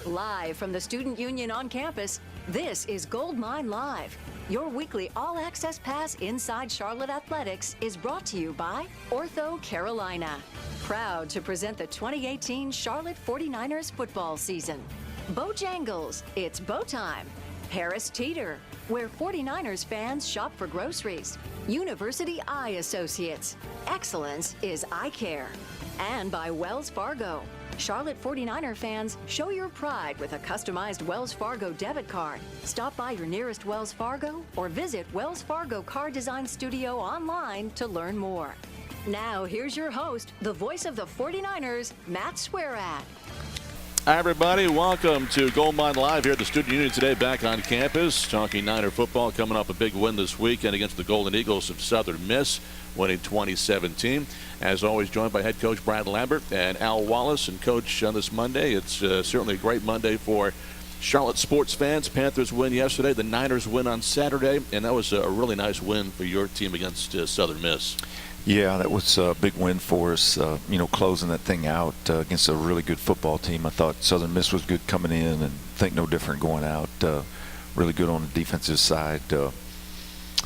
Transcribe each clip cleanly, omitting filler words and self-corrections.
Live from the Student Union on campus, this is Goldmine Live. Your weekly all-access pass inside Charlotte Athletics is brought to you by Ortho Carolina. Proud to present the 2018 Charlotte 49ers football season. Bojangles, it's bow time. Harris Teeter, where 49ers fans shop for groceries. University Eye Associates, excellence is eye care. And by Wells Fargo. Charlotte 49er fans, show your pride with a customized Wells Fargo debit card. Stop by your nearest Wells Fargo or visit Wells Fargo Car Design Studio online to learn more. Now, here's your host, the voice of the 49ers, Matt Swearat. Hi, everybody. Welcome to Goldmine Live here at the Student Union today, back on campus. Talking Niner football, coming off a big win this weekend against the Golden Eagles of Southern Miss, winning 2017. As always, joined by head coach Brad Lambert and Al Wallace. And, Coach, on this Monday, it's certainly a great Monday for Charlotte sports fans. Panthers win yesterday. The Niners win on Saturday. And that was a really nice win for your team against Southern Miss. Yeah, that was a big win for us, closing that thing out against a really good football team. I thought Southern Miss was good coming in and think no different going out. Really good on the defensive side.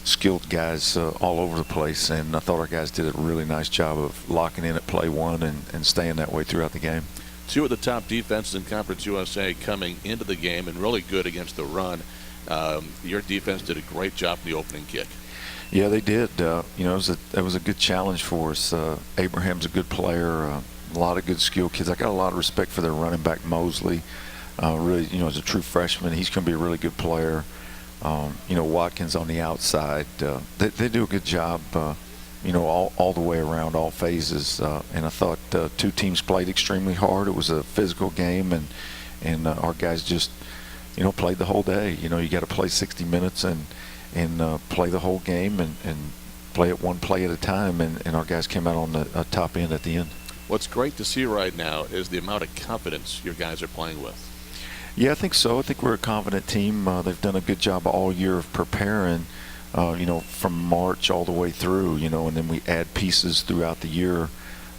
Skilled guys all over the place, and I thought our guys did a really nice job of locking in at play one and staying that way throughout the game. Two of the top defenses in Conference USA coming into the game and really good against the run. Your defense did a great job in the opening kick. Yeah, they did. It was a good challenge for us. Abraham's a good player, a lot of good skill kids. I got a lot of respect for their running back, Mosley. Really, as a true freshman, he's going to be a really good player. Watkins on the outside. They do a good job, all the way around, all phases. And I thought two teams played extremely hard. It was a physical game, and our guys just, played the whole day. You got to play 60 minutes and play the whole game and play it one play at a time, and our guys came out on the top end at the end. What's great to see right now is the amount of confidence your guys are playing with. Yeah, I think so. I think we're a confident team. They've done a good job all year of preparing, from March all the way through, and then we add pieces throughout the year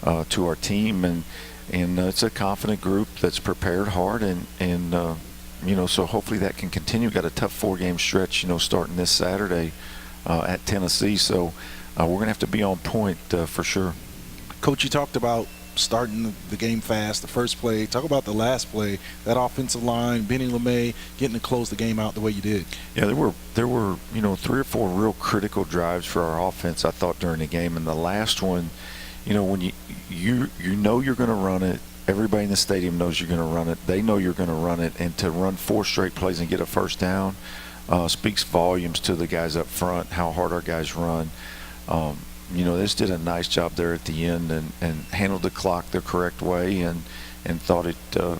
to our team, and it's a confident group that's prepared hard, and so hopefully that can continue. Got a tough 4-game stretch, starting this Saturday at Tennessee. So we're going to have to be on point for sure. Coach, you talked about starting the game fast, the first play. Talk about the last play, that offensive line, Benny LeMay getting to close the game out the way you did. Yeah, there were 3 or 4 real critical drives for our offense, I thought, during the game. And the last one, when you're going to run it. Everybody in the stadium knows you're going to run it. They know you're going to run it. And to run 4 straight plays and get a first down speaks volumes to the guys up front, how hard our guys run. They just did a nice job there at the end and handled the clock the correct way and thought it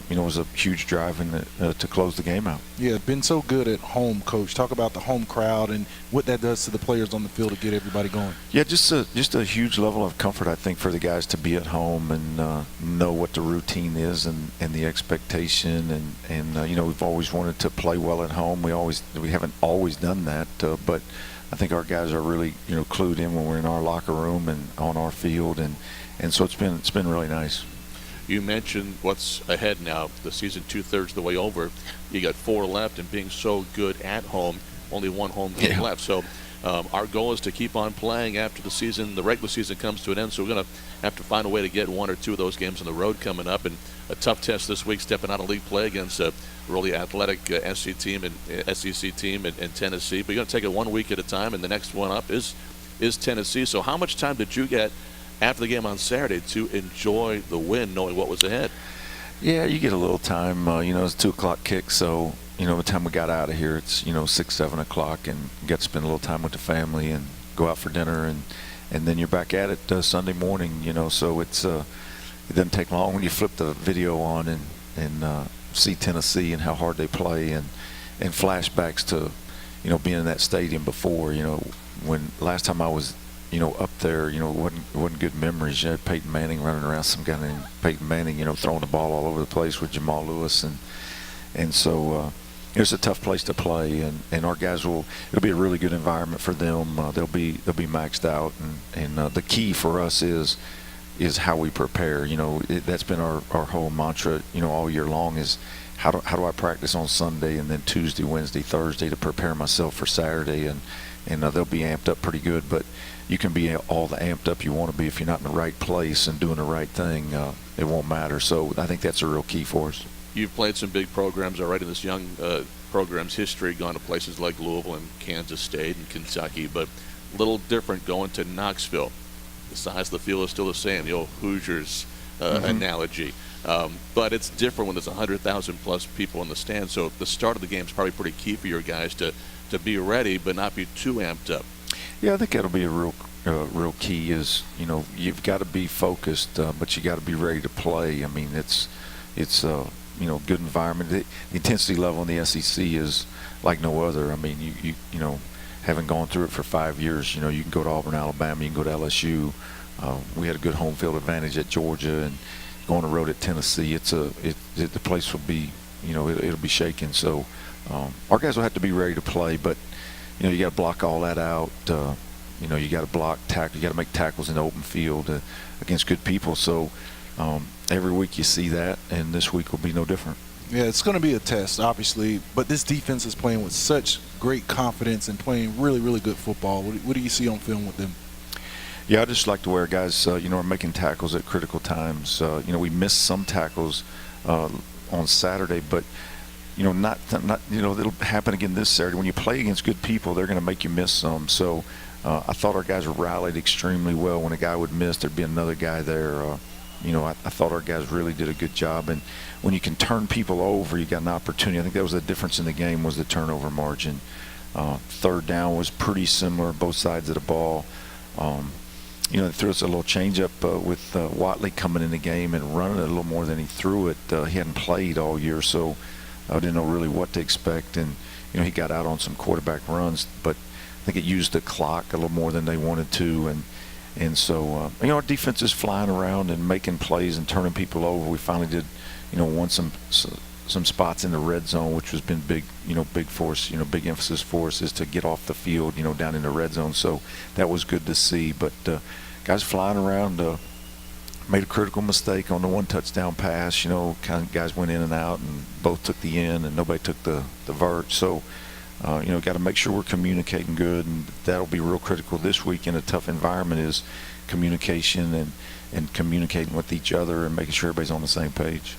was a huge drive to close the game out. Yeah, been so good at home, Coach. Talk about the home crowd and what that does to the players on the field to get everybody going. Yeah, just a huge level of comfort, I think, for the guys to be at home and know what the routine is and the expectation. And we've always wanted to play well at home. We haven't always done that, but I think our guys are really clued in when we're in our locker room and on our field, and so it's been really nice. You mentioned what's ahead now. The season 2/3 of the way over. You got 4 left, and being so good at home, only 1 home game left. So our goal is to keep on playing after the regular season comes to an end. So we're going to have to find a way to get 1 or 2 of those games on the road coming up. And a tough test this week, stepping out of league play against a really athletic SEC team in Tennessee. But you're going to take it 1 week at a time, and the next one up is Tennessee. So how much time did you get after the game on Saturday to enjoy the win, knowing what was ahead? Yeah, you get a little time. It's a 2 o'clock kick, so by the time we got out of here, it's 6, 7 o'clock, and you get to spend a little time with the family and go out for dinner, and then you're back at it Sunday morning. So it doesn't take long when you flip the video on and see Tennessee and how hard they play, and flashbacks to being in that stadium before. When last time I was up there, it wasn't good memories. Peyton Manning running around, some guy named Peyton Manning, throwing the ball all over the place with Jamal Lewis, and so it's a tough place to play, and our guys it'll be a really good environment for them. They'll be maxed out, and the key for us is is how we prepare. That's been our whole mantra, all year long is how do I practice on Sunday and then Tuesday, Wednesday, Thursday to prepare myself for Saturday, and they'll be amped up pretty good. But you can be all the amped up you want to be if you're not in the right place and doing the right thing. It won't matter. So I think that's a real key for us. You've played some big programs already in this young program's history, gone to places like Louisville and Kansas State and Kentucky, but a little different going to Knoxville. The size of the field is still the same, the old Hoosiers analogy. But it's different when there's 100,000 plus people in the stand. So the start of the game is probably pretty key for your guys to be ready but not be too amped up. Yeah, I think that'll be a real key is, you've got to be focused, but you got to be ready to play. I mean, it's good environment. The intensity level in the SEC is like no other. I mean, you having gone through it for 5 years, you can go to Auburn, Alabama, you can go to LSU. We had a good home field advantage at Georgia, and going on the road at Tennessee, the place will be, it'll be shaking. So our guys will have to be ready to play, but you got to block all that out. You got to block tackle. You got to make tackles in the open field against good people. So every week you see that, and this week will be no different. Yeah, it's going to be a test, obviously, but this defense is playing with such great confidence and playing really, really good football. What do you see on film with them? Yeah, I just like to where guys, are making tackles at critical times. We missed some tackles on Saturday, but not it'll happen again this Saturday. When you play against good people, they're going to make you miss some. So I thought our guys rallied extremely well. When a guy would miss, there'd be another guy there. I thought our guys really did a good job. And when you can turn people over, you got an opportunity. I think that was the difference in the game, was the turnover margin. Third down was pretty similar, both sides of the ball. They threw us a little changeup with Watley coming in the game and running it a little more than he threw it. He hadn't played all year, so I didn't know really what to expect. And he got out on some quarterback runs, but I think it used the clock a little more than they wanted to. And so our defense is flying around and making plays and turning people over. We finally did, won some spots in the red zone, which has been big for us. Big emphasis for us is to get off the field, down in the red zone. So that was good to see. But guys flying around, made a critical mistake on the one touchdown pass. Kind of guys went in and out, and both took the in, and nobody took the vert. So got to make sure we're communicating good, and that'll be real critical this week in a tough environment, is communication and communicating with each other and making sure everybody's on the same page.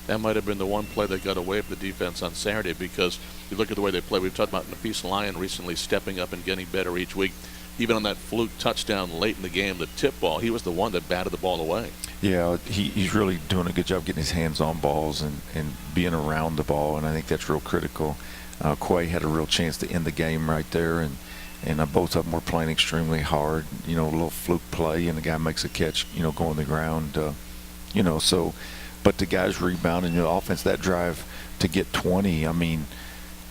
That might have been the one play that got away from the defense on Saturday, because you look at the way they play. We've talked about Nafis Lyon recently stepping up and getting better each week. Even on that fluke touchdown late in the game, the tip ball, he was the one that batted the ball away. Yeah, he's really doing a good job getting his hands on balls and being around the ball, and I think that's real critical. Quay had a real chance to end the game right there, and both of them were playing extremely hard. A little fluke play, and the guy makes a catch, go on the ground. So, but the guys rebounding, the offense, that drive to get 20, I mean,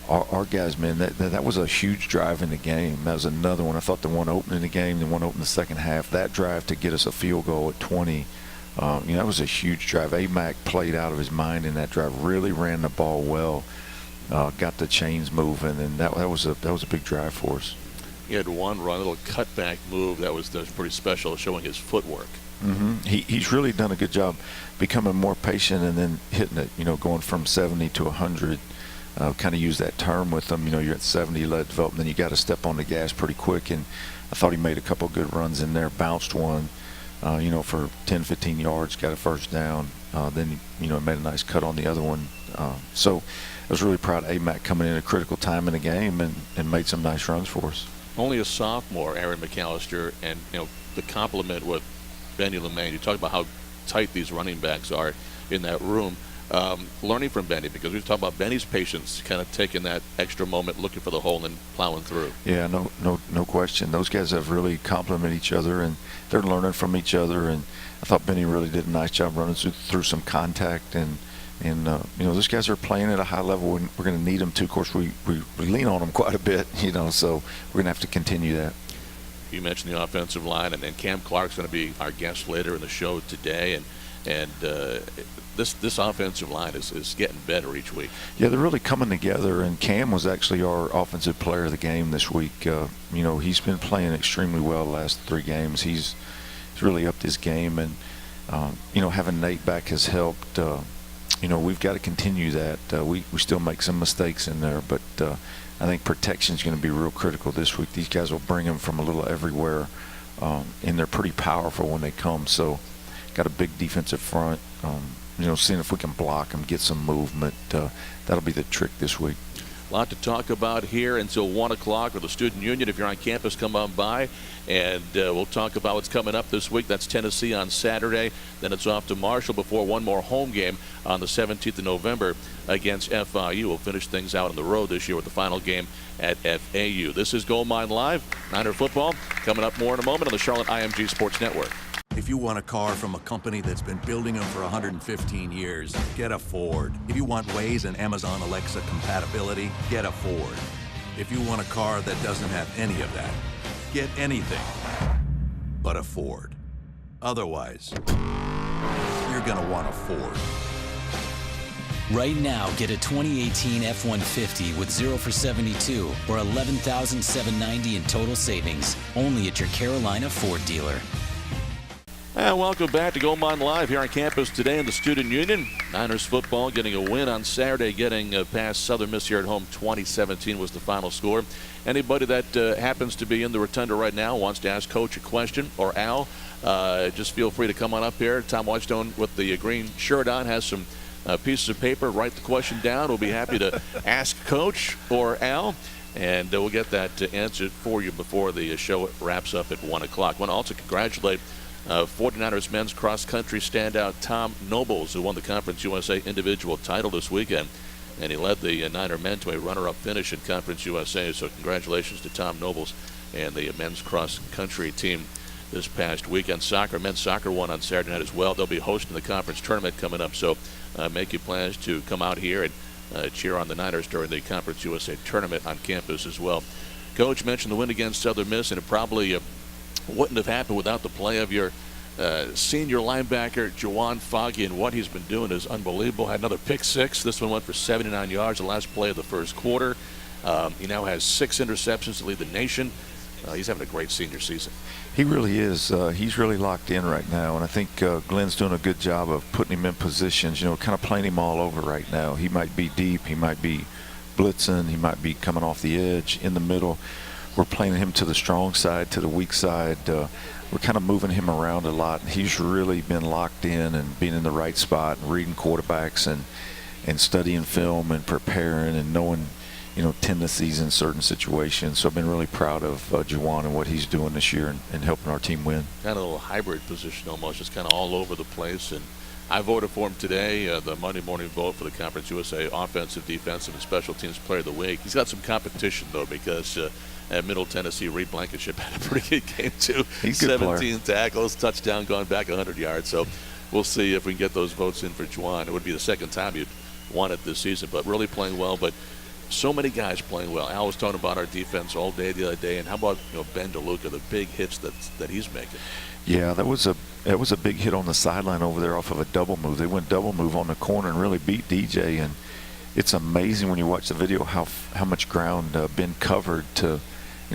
our guys, man, that was a huge drive in the game. That was another one. I thought the one opening the game, the one opening the second half, that drive to get us a field goal at 20, that was a huge drive. AMAC played out of his mind in that drive, really ran the ball well. Got the chains moving, and that was a big drive for us. He had one run, a little cutback move that was pretty special, showing his footwork. He's really done a good job becoming more patient and then hitting it, going from 70 to 100. Kind of use that term with him. You're at 70, let it develop, and then you got to step on the gas pretty quick. And I thought he made a couple of good runs in there, bounced one, for 10, 15 yards, got a first down. Then, made a nice cut on the other one. So I was really proud of AMAC coming in at a critical time in the game and made some nice runs for us. Only a sophomore, Aaron McAllister, and the compliment with Benny LeMay. You talk about how tight these running backs are in that room. Learning from Benny, because we've talked about Benny's patience, kind of taking that extra moment, looking for the hole, and then plowing through. Yeah, no question. Those guys have really complemented each other, and they're learning from each other. And I thought Benny really did a nice job running through some contact, and those guys are playing at a high level, and we're going to need them to. Of course, we lean on them quite a bit, so we're going to have to continue that. You mentioned the offensive line, and then Cam Clark's going to be our guest later in the show today, and this offensive line is getting better each week. Yeah, they're really coming together, and Cam was actually our offensive player of the game this week. He's been playing extremely well the last 3 games. He's really upped his game, and Having Nate back has helped. We've got to continue that. We still make some mistakes in there, but I think protection is going to be real critical this week. These guys will bring them from a little everywhere, and they're pretty powerful when they come. So, got a big defensive front. Seeing if we can block them, get some movement. That'll be the trick this week. A lot to talk about here until 1 o'clock with the Student Union. If you're on campus, come on by, and we'll talk about what's coming up this week. That's Tennessee on Saturday. Then it's off to Marshall before one more home game on the 17th of November against FIU. We'll finish things out on the road this year with the final game at FAU. This is Gold Mine Live. Niner football coming up more in a moment on the Charlotte IMG Sports Network. If you want a car from a company that's been building them for 115 years, get a Ford. If you want Waze and Amazon Alexa compatibility, get a Ford. If you want a car that doesn't have any of that, get anything but a Ford. Otherwise, you're gonna want a Ford. Right now, get a 2018 F-150 with 0 for 72 or $11,790 in total savings, only at your Carolina Ford dealer. And welcome back to Gold Mine Live here on campus today in the Student Union. Niners football getting a win on Saturday, getting past Southern Miss here at home. 20-17 was the final score. Anybody that happens to be in the rotunda right now wants to ask Coach a question, or Al, just feel free to come on up here. Tom Whitestone with the green shirt on has some pieces of paper. Write the question down. We'll be happy to ask Coach or Al, and we'll get that answered for you before the show wraps up at 1 o'clock. I want to also congratulate 49ers men's cross-country standout Tom Nobles, who won the Conference USA individual title this weekend, and he led the Niner men to a runner-up finish in Conference USA. So congratulations to Tom Nobles and the men's cross-country team this past weekend. Men's soccer won on Saturday night as well. They'll be hosting the conference tournament coming up, so make your plans to come out here and cheer on the Niners during the Conference USA tournament on campus as well. Coach mentioned the win against Southern Miss, and it probably wouldn't have happened without the play of your senior linebacker, Juwan Foggy, and what he's been doing is unbelievable. Had another pick six. This one went for 79 yards, the last play of the first quarter. He now has 6 interceptions to lead the nation. He's having a great senior season. He really is. He's really locked in right now, and I think Glenn's doing a good job of putting him in positions, kind of playing him all over right now. He might be deep, he might be blitzing, he might be coming off the edge, in the middle. We're playing him to the strong side, to the weak side. We're kind of moving him around a lot. He's really been locked in and being in the right spot and reading quarterbacks and studying film and preparing and knowing, tendencies in certain situations. So I've been really proud of Juwan and what he's doing this year and helping our team win. Kind of a little hybrid position almost, just kind of all over the place. And I voted for him today, the Monday morning vote for the Conference USA Offensive, Defensive, and Special Teams Player of the Week. He's got some competition, though, because at Middle Tennessee, Reed Blankenship had a pretty good game, too. He's a good 17 tackles, touchdown, going back 100 yards. So we'll see if we can get those votes in for Juwan. It would be the second time you'd won it this season, but really playing well. But so many guys playing well. Al was talking about our defense all day the other day, and how about Ben DeLuca, the big hits that he's making? Yeah, that was a big hit on the sideline over there off of a double move. They went double move on the corner and really beat DJ, and it's amazing when you watch the video how much ground Ben covered to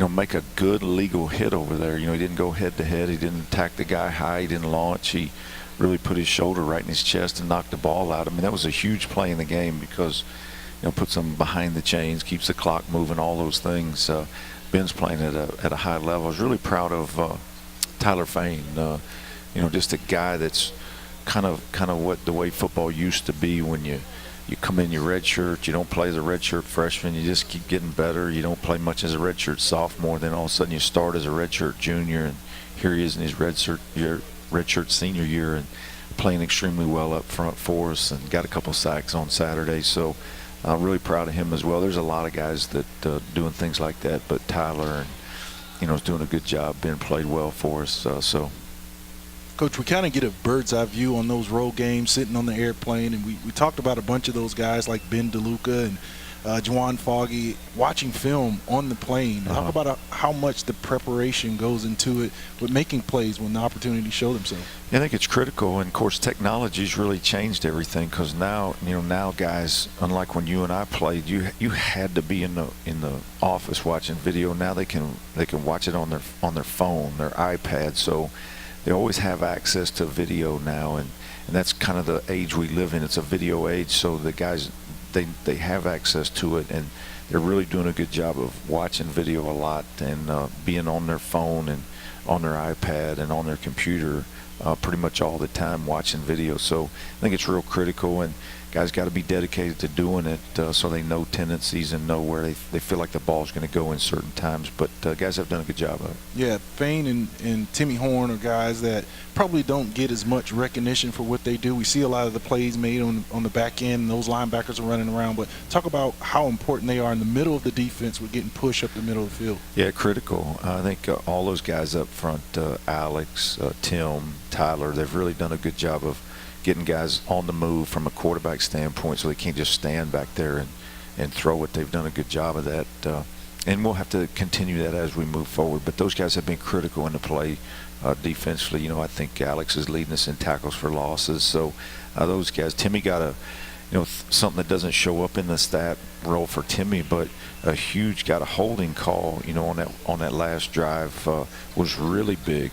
make a good legal hit over there. He didn't go head to head. He didn't attack the guy high. He didn't launch. He really put his shoulder right in his chest and knocked the ball out. I mean, that was a huge play in the game because puts them behind the chains, keeps the clock moving, all those things. Ben's playing at a high level. I was really proud of Tyler Fain. Just a guy that's kind of what the way football used to be when you come in your red shirt, you don't play as a red shirt freshman, you just keep getting better. You don't play much as a red shirt sophomore, then all of a sudden you start as a red shirt junior, and here he is in his red shirt senior year and playing extremely well up front for us and got a couple sacks on Saturday. So I'm really proud of him as well. There's a lot of guys that doing things like that, but Tyler is doing a good job. Ben played well for us. Coach, we kind of get a bird's eye view on those road games, sitting on the airplane, and we talked about a bunch of those guys like Ben DeLuca and Juwan Foggy, watching film on the plane. Talk about how much the preparation goes into it with making plays when the opportunities show themselves. Yeah, I think it's critical, and of course technology's really changed everything, because now guys, unlike when you and I played, you had to be in the office watching video. Now they can watch it on their phone, their iPad, so they always have access to video now, and that's kind of the age we live in. It's a video age, so the guys, they have access to it, and they're really doing a good job of watching video a lot and being on their phone and on their iPad and on their computer pretty much all the time watching video. So I think it's real critical, and guys got to be dedicated to doing it so they know tendencies and know where they feel like the ball's going to go in certain times. But guys have done a good job of it. Yeah, Fain and Timmy Horn are guys that probably don't get as much recognition for what they do. We see a lot of the plays made on the back end, and those linebackers are running around. But talk about how important they are in the middle of the defense with getting push up the middle of the field. Yeah, critical. I think all those guys up front, Alex, Tim, Tyler, they've really done a good job of getting guys on the move from a quarterback standpoint, so they can't just stand back there and throw it. They've done a good job of that, and we'll have to continue that as we move forward. But those guys have been critical in the play defensively. You know, I think Alex is leading us in tackles for losses. So those guys, Timmy got something that doesn't show up in the stat roll for Timmy, but got a holding call. You know, on that last drive was really big.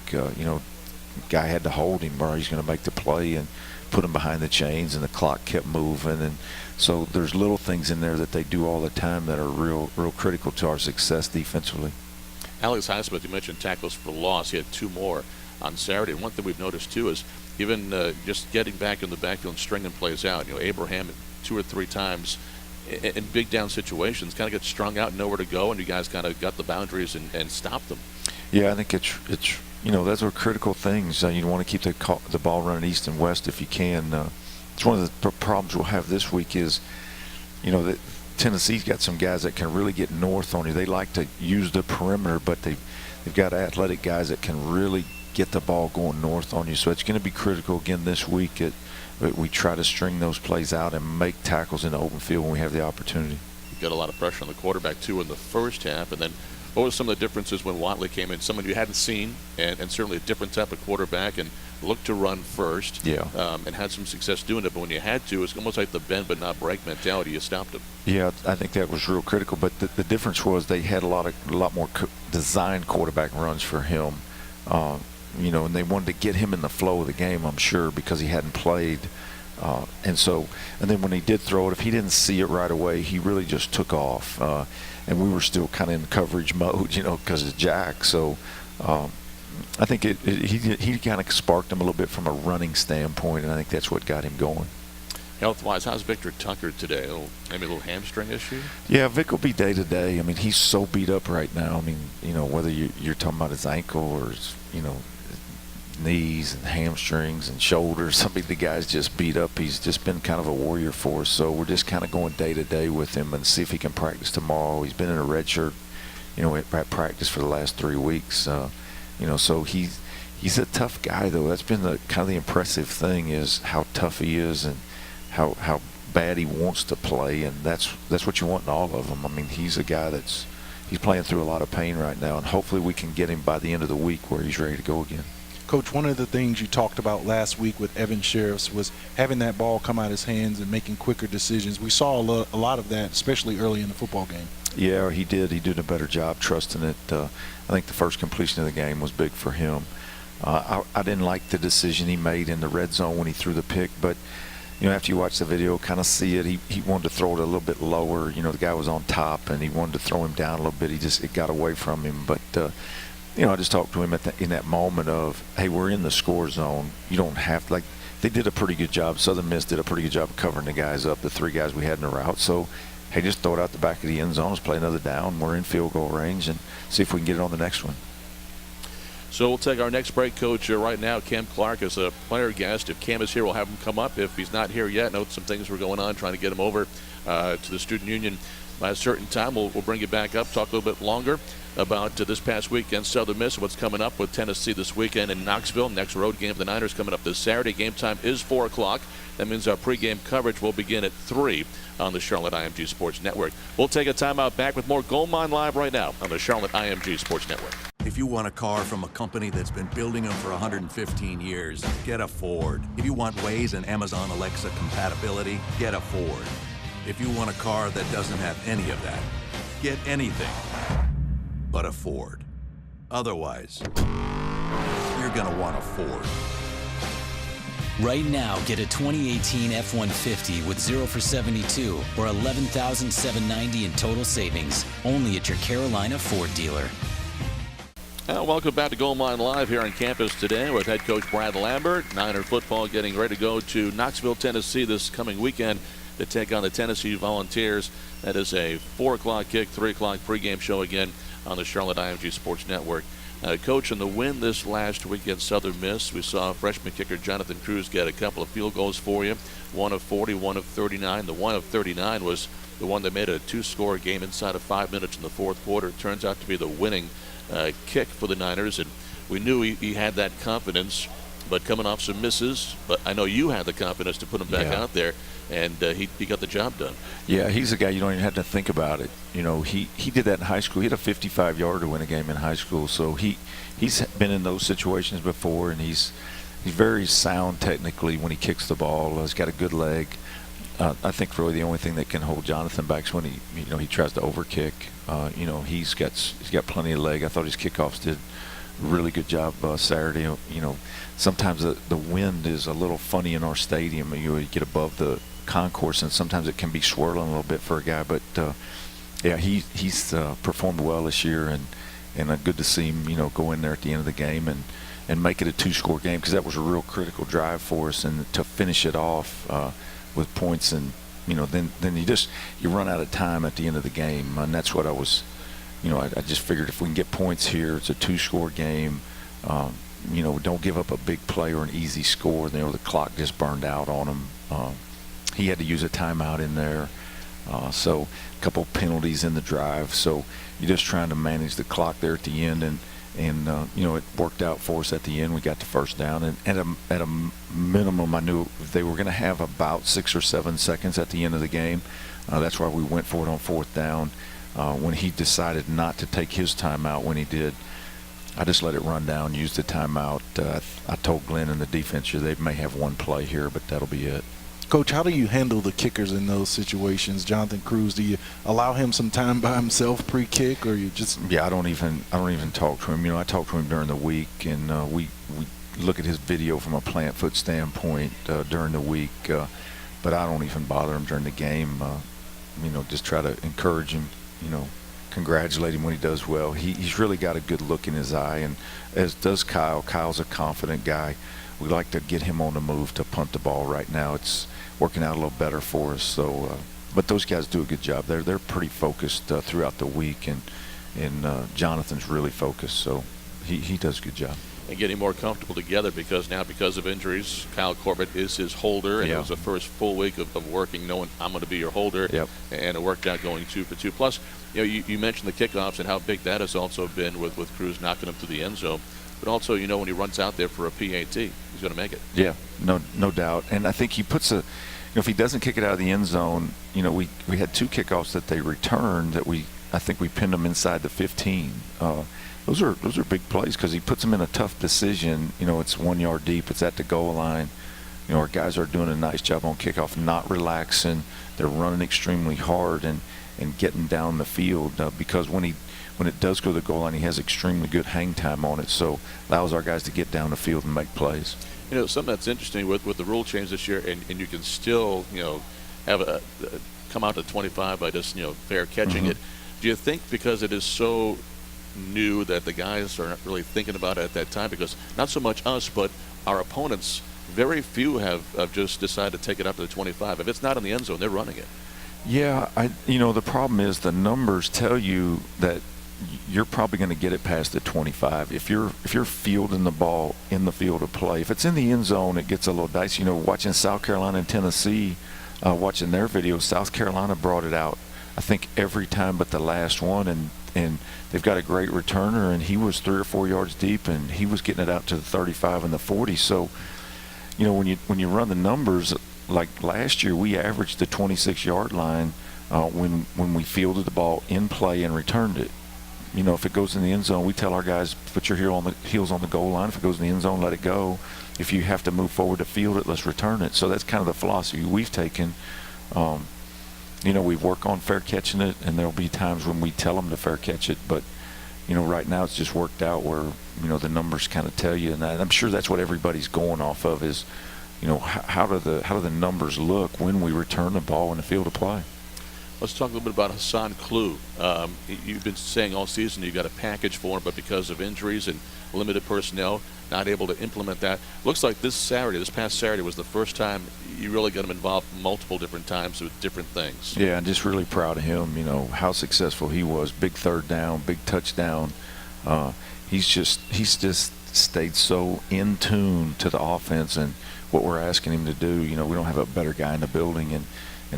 Guy had to hold him, or he's going to make the play, and put him behind the chains, and the clock kept moving. And so there's little things in there that they do all the time that are real critical to our success defensively. Alex Highsmith, you mentioned tackles for loss. He had 2 more on Saturday. And one thing we've noticed too is even just getting back in the backfield and stringing plays out. You know, Abraham 2 or 3 times in big down situations kind of gets strung out and nowhere to go, and you guys kind of got the boundaries and stopped them. Yeah, I think it's those are critical things. You want to keep the ball running east and west if you can. It's one of the problems we'll have this week is, that Tennessee's got some guys that can really get north on you. They like to use the perimeter, but they've got athletic guys that can really get the ball going north on you. So it's going to be critical again this week. We try to string those plays out and make tackles in the open field when we have the opportunity. You got a lot of pressure on the quarterback too in the first half, and then what were some of the differences when Watley came in? Someone you hadn't seen, and certainly a different type of quarterback, and looked to run first, and had some success doing it. But when you had to, it's almost like the bend but not break mentality. You stopped him. Yeah, I think that was real critical. But the difference was they had a lot more designed quarterback runs for him. And they wanted to get him in the flow of the game, I'm sure, because he hadn't played. And then when he did throw it, if he didn't see it right away, he really just took off. And we were still kind of in coverage mode, because of Jack. So I think he kind of sparked him a little bit from a running standpoint, and I think that's what got him going. Health-wise, how's Victor Tucker today? Maybe a little hamstring issue? Yeah, Vic will be day-to-day. I mean, he's so beat up right now. I mean, whether you're talking about his ankle or his, knees and hamstrings and shoulders. The guy's just beat up. He's just been kind of a warrior for us. So we're just kind of going day to day with him and see if he can practice tomorrow. He's been in a red shirt, at practice for the last 3 weeks. So he's a tough guy, though. That's been the kind of the impressive thing is how tough he is and how bad he wants to play, and that's what you want in all of them. I mean, he's a guy he's playing through a lot of pain right now, and hopefully we can get him by the end of the week where he's ready to go again. Coach, one of the things you talked about last week with Evan Sheriffs was having that ball come out of his hands and making quicker decisions. We saw a lot of that, especially early in the football game. Yeah, he did. He did a better job trusting it. I think the first completion of the game was big for him. I didn't like the decision he made in the red zone when he threw the pick, but after you watch the video, kind of see it, he wanted to throw it a little bit lower. The guy was on top, and he wanted to throw him down a little bit. It got away from him, but I just talked to him in that moment of, hey, we're in the score zone. You don't have to, they did a pretty good job. Southern Miss did a pretty good job of covering the guys up, the 3 guys we had in the route. So, hey, just throw it out the back of the end zone. Let's play another down. We're in field goal range and see if we can get it on the next one. So we'll take our next break, Coach. Right now, Cam Clark is a player guest. If Cam is here, we'll have him come up. If he's not here yet, note some things were going on, trying to get him over to the Student Union by a certain time. We'll bring you back up, talk a little bit longer about this past week against Southern Miss, what's coming up with Tennessee this weekend in Knoxville. Next road game for the Niners coming up this Saturday. Game time is 4 o'clock. That means our pregame coverage will begin at 3 on the Charlotte IMG Sports Network. We'll take a timeout, back with more Gold Mine Live right now on the Charlotte IMG Sports Network. If you want a car from a company that's been building them for 115 years, get a Ford. If you want Waze and Amazon Alexa compatibility, get a Ford. If you want a car that doesn't have any of that, get anything but a Ford. Otherwise, you're going to want a Ford. Right now, get a 2018 F-150 with 0 for 72 or $11,790 in total savings. Only at your Carolina Ford dealer. Welcome back to Gold Mine Live here on campus today with head coach Brad Lambert. Niner football getting ready to go to Knoxville, Tennessee this coming weekend to take on the Tennessee Volunteers. That is a 4 o'clock kick, 3 o'clock pregame show again on the Charlotte IMG Sports Network. Coach, in the win this last week against Southern Miss, we saw freshman kicker Jonathan Cruz get a couple of field goals for you. 1 of 40, 1 of 39. The 1 of 39 was the one that made a 2-score game inside of 5 minutes in the fourth quarter. It turns out to be the winning kick for the Niners, and we knew he had that confidence, but coming off some misses. But I know you had the confidence to put him back out there, and he got the job done. Yeah, he's a guy you don't even have to think about it. You know, he did that in high school. He had a 55-yarder to win a game in high school, so he's been in those situations before, and he's very sound technically when he kicks the ball. He's got a good leg. I think really the only thing that can hold Jonathan back is when he tries to overkick. He's got plenty of leg. I thought his kickoffs did a really good job Saturday. You know, sometimes the wind is a little funny in our stadium. You get above the concourse, and sometimes it can be swirling a little bit for a guy. But yeah, he's performed well this year, and good to see him go in there at the end of the game and make it a 2-score game, because that was a real critical drive for us, and to finish it off with points, and then you run out of time at the end of the game, and that's what I was. I just figured if we can get points here, it's a 2-score game. Don't give up a big play or an easy score. The clock just burned out on him. He had to use a timeout in there, so a couple penalties in the drive. So you're just trying to manage the clock there at the end, and it worked out for us at the end. We got the first down, and at a minimum, I knew they were going to have about 6 or 7 seconds at the end of the game. That's why we went for it on 4th down. When he decided not to take his timeout, when he did, I just let it run down, used the timeout. I told Glenn and the defense, they may have one play here, but that'll be it. Coach, how do you handle the kickers in those situations? Jonathan Cruz, do you allow him some time by himself pre-kick, or you just? Yeah, I don't even talk to him. I talk to him during the week, and we look at his video from a plant foot standpoint during the week. But I don't even bother him during the game. Just try to encourage him. Congratulate him when he does well. He's really got a good look in his eye, and as does Kyle. Kyle's a confident guy. We like to get him on the move to punt the ball. Right now, it's working out a little better for us. So, but those guys do a good job. They're pretty focused throughout the week, and Jonathan's really focused. So he does a good job. And getting more comfortable together, because of injuries, Kyle Corbett is his holder, and it was the first full week of working, knowing I'm going to be your holder. Yep. And it worked out going 2 for 2. Plus, you mentioned the kickoffs and how big that has also been with Cruz knocking him to the end zone. But also, when he runs out there for a PAT, he's going to make it. Yeah, no doubt. And I think he puts if he doesn't kick it out of the end zone, we had 2 kickoffs that they returned that I think we pinned them inside the 15. Those are big plays, because he puts them in a tough decision. It's 1 yard deep. It's at the goal line. Our guys are doing a nice job on kickoff, not relaxing. They're running extremely hard and getting down the field, because when it does go to the goal line, he has extremely good hang time on it, so allows our guys to get down the field and make plays. Something that's interesting with the rule change this year, and you can still, have come out to 25 by just, fair catching it. Do you think because it is so new that the guys are not really thinking about it at that time? Because not so much us, but our opponents, very few have just decided to take it up to the 25. If it's not in the end zone, they're running it. Yeah, the problem is the numbers tell you that you're probably going to get it past the 25 if you're fielding the ball in the field of play. If it's in the end zone, it gets a little dicey. Watching South Carolina and Tennessee, watching their videos, South Carolina brought it out, I think, every time but the last one, and they've got a great returner, and he was 3 or 4 yards deep, and he was getting it out to the 35 and the 40. So, when you run the numbers, like last year, we averaged the 26-yard line when we fielded the ball in play and returned it. If it goes in the end zone, we tell our guys, put your heels on the goal line. If it goes in the end zone, let it go. If you have to move forward to field it, let's return it. So that's kind of the philosophy we've taken. We work on fair catching it, and there'll be times when we tell them to fair catch it. But, right now it's just worked out where, the numbers kind of tell you, and I'm sure that's what everybody's going off of is, how do the numbers look when we return the ball in the field of play? Let's talk a little bit about Hassan Klue. You've been saying all season you've got a package for him, but because of injuries and limited personnel, not able to implement that. Looks like this past Saturday, was the first time you really got him involved multiple different times with different things. Yeah, I'm just really proud of him, how successful he was. Big third down, big touchdown. He's just stayed so in tune to the offense and what we're asking him to do. We don't have a better guy in the building, and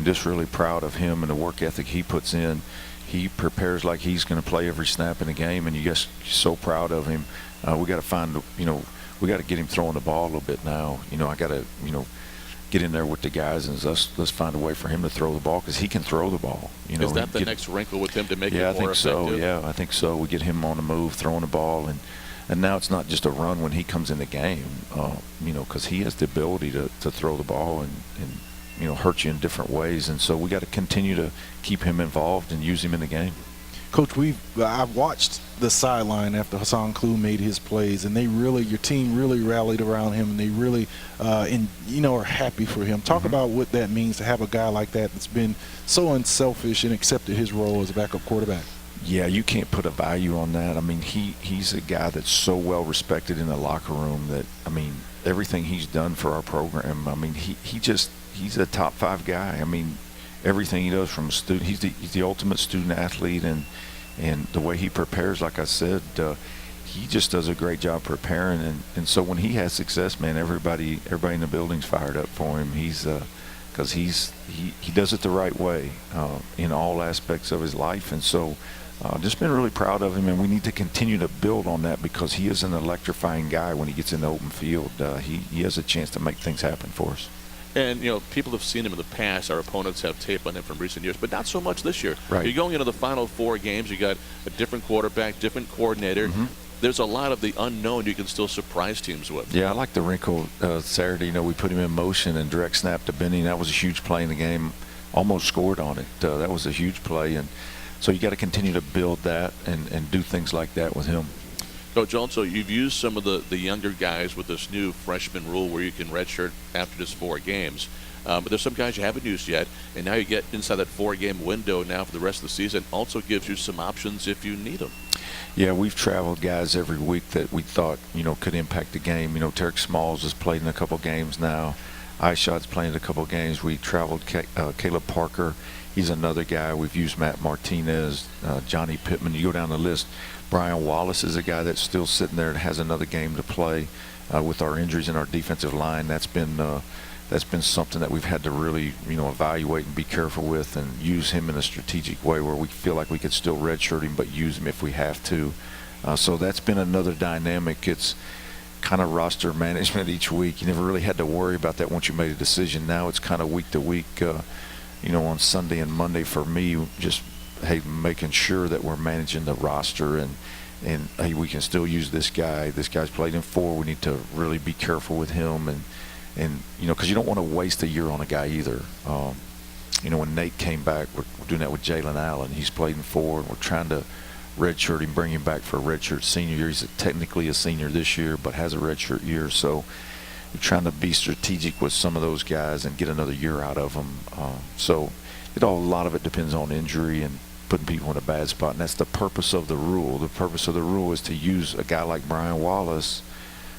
just really proud of him and the work ethic he puts in. He prepares like he's going to play every snap in the game, and you're so proud of him. We got to find, we got to get him throwing the ball a little bit now. I got to, get in there with the guys and let's find a way for him to throw the ball because he can throw the ball. Is that the next wrinkle with him to make it more effective? Yeah, I think so. We get him on the move, throwing the ball, and now it's not just a run when he comes in the game, because he has the ability to throw the ball and hurt you in different ways. And so we got to continue to keep him involved and use him in the game. Coach, I've watched the sideline after Hassan Klue made his plays, and your team really rallied around him, and they really, are happy for him. Talk about what that means to have a guy like that that's been so unselfish and accepted his role as a backup quarterback. Yeah, you can't put a value on that. I mean, he's a guy that's so well respected in the locker room that, everything he's done for our program, he's a top 5 guy. Everything he does from a student, he's the ultimate student athlete, and the way he prepares, like I said, he just does a great job preparing, and so when he has success, man, everybody in the building's fired up for him. Because he does it the right way in all aspects of his life, and so just been really proud of him, and we need to continue to build on that because he is an electrifying guy when he gets in the open field. He has a chance to make things happen for us. And, people have seen him in the past. Our opponents have tape on him from recent years, but not so much this year. Right. You're going into the final 4 games. You got a different quarterback, different coordinator. There's a lot of the unknown you can still surprise teams with. Yeah, I like the wrinkle Saturday. We put him in motion and direct snap to Benny. That was a huge play in the game. Almost scored on it. That was a huge play. And so you got to continue to build that and do things like that with him. Coach, also, you've used some of the younger guys with this new freshman rule where you can redshirt after just 4 games. But there's some guys you haven't used yet, and now you get inside that 4-game window now for the rest of the season. Also gives you some options if you need them. Yeah, we've traveled guys every week that we thought, could impact the game. Tarek Smalls has played in a couple games now. Ishad's playing in a couple games. We traveled Caleb Parker. He's another guy. We've used Matt Martinez, Johnny Pittman. You go down the list. Brian Wallace is a guy that's still sitting there and has another game to play. With our injuries in our defensive line, that's been something that we've had to really evaluate and be careful with and use him in a strategic way where we feel like we could still redshirt him but use him if we have to. So that's been another dynamic. It's kind of roster management each week. You never really had to worry about that once you made a decision. Now it's kind of week to week, on Sunday and Monday for me, just making sure that we're managing the roster and hey, we can still use this guy. This guy's played in 4. We need to really be careful with him and because you don't want to waste a year on a guy either. When Nate came back, we're doing that with Jalen Allen. He's played in 4, and we're trying to redshirt him, bring him back for a redshirt senior year. He's technically a senior this year, but has a redshirt year. So we're trying to be strategic with some of those guys and get another year out of them. So a lot of it depends on injury and putting people in a bad spot, and that's the purpose of the rule. The purpose of the rule is to use a guy like Brian Wallace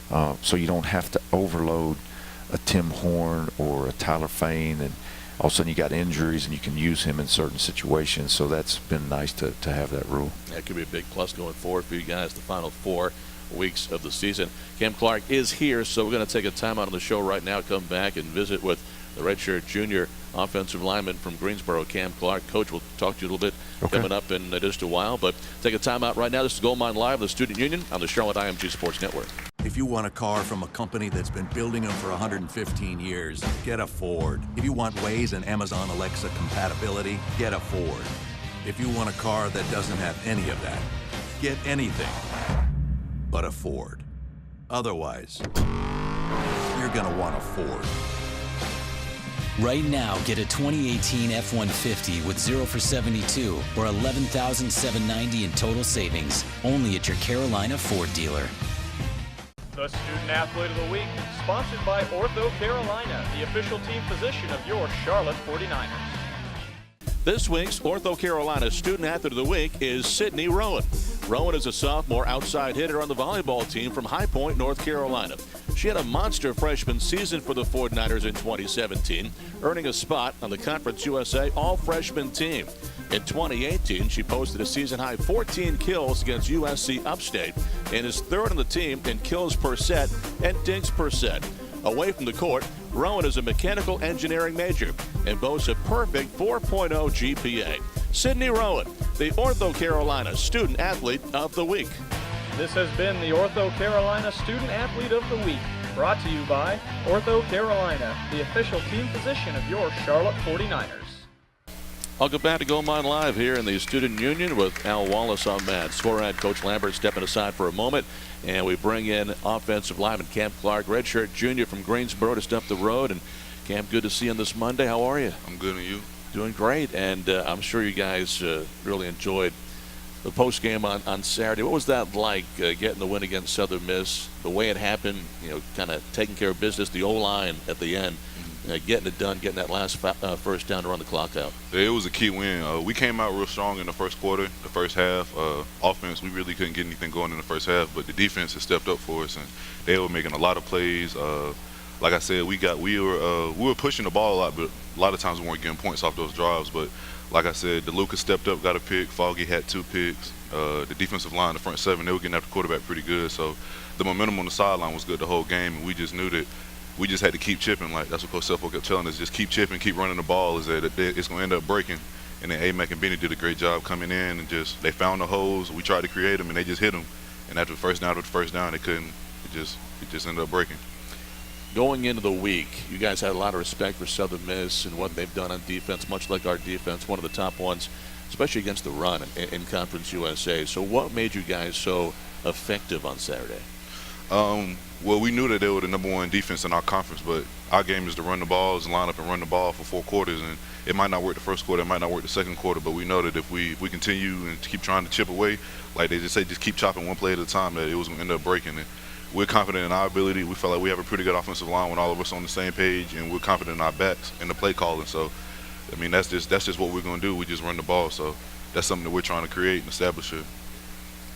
so you don't have to overload a Tim Horn or a Tyler Fain, and all of a sudden you got injuries and you can use him in certain situations. So that's been nice to have that rule. That could be a big plus going forward for you guys the final 4 weeks of the season. Cam Clark is here, so we're going to take a timeout on the show right now, come back and visit with the redshirt junior offensive lineman from Greensboro, Cam Clark. Coach, we'll talk to you a little bit coming up in just a while, but take a timeout right now. This is Goldmine Live, the Student Union on the Charlotte IMG Sports Network. If you want a car from a company that's been building them for 115 years, get a Ford. If you want Waze and Amazon Alexa compatibility, get a Ford. If you want a car that doesn't have any of that, get anything but a Ford. Otherwise, you're gonna want a Ford. Right now, get a 2018 F-150 with 0 for 72 or $11,790 in total savings. Only at your Carolina Ford dealer. The Student Athlete of the Week, sponsored by Ortho Carolina, the official team physician of your Charlotte 49ers. This week's Ortho Carolina Student Athlete of the Week is Sydney Rowan. Rowan is a sophomore outside hitter on the volleyball team from High Point, North Carolina. She had a monster freshman season for the 49ers in 2017, earning a spot on the Conference USA All-Freshman team. In 2018, she posted a season-high 14 kills against USC Upstate and is third on the team in kills per set and dinks per set. Away from the court, Rowan is a mechanical engineering major and boasts a perfect 4.0 GPA. Sydney Rowan, the Ortho Carolina Student Athlete of the Week. This has been the Ortho Carolina Student Athlete of the Week, brought to you by Ortho Carolina, the official team physician of your Charlotte 49ers. Welcome back to Gold Mine Live here in the Student Union with Al Wallace on Matt Swarad. Coach Lambert stepping aside for a moment, and we bring in offensive lineman Cam Clark, redshirt junior from Greensboro, just up the road. And Cam, good to see you on this Monday. How are you? I'm good, and you? Doing great, and I'm sure you guys really enjoyed the post game on Saturday. What was that like, getting the win against Southern Miss? The way it happened, kind of taking care of business, the O-line at the end. Getting it done, getting that last first down to run the clock out. It was a key win. We came out real strong in the first quarter, the first half. Offense, we really couldn't get anything going in the first half, but the defense has stepped up for us, and they were making a lot of plays. Like I said, we were pushing the ball a lot, but a lot of times we weren't getting points off those drives. But like I said, DeLuca stepped up, got a pick. Foggy had 2 picks. The defensive line, the front 7, they were getting after the quarterback pretty good. So the momentum on the sideline was good the whole game, and we just knew that we just had to keep chipping. Like that's what Coach Selfo kept telling us, just keep chipping, keep running the ball. Is that it's going to end up breaking. And then A-Mac and Benny did a great job coming in and just they found the holes. We tried to create them and they just hit them. And after the first down, they couldn't. It just ended up breaking. Going into the week, you guys had a lot of respect for Southern Miss and what they've done on defense, much like our defense, one of the top ones, especially against the run in Conference USA. So what made you guys so effective on Saturday? Well, we knew that they were the #1 defense in our conference, but our game is to run the ball, is line up and run the ball for 4 quarters. And it might not work the first quarter, it might not work the second quarter, but we know that if we continue and keep trying to chip away, like they just say, just keep chopping one play at a time, that it was going to end up breaking. And we're confident in our ability. We feel like we have a pretty good offensive line when all of us on the same page, and we're confident in our backs and the play calling. So, I mean, that's just what we're going to do. We just run the ball. So that's something that we're trying to create and establish it.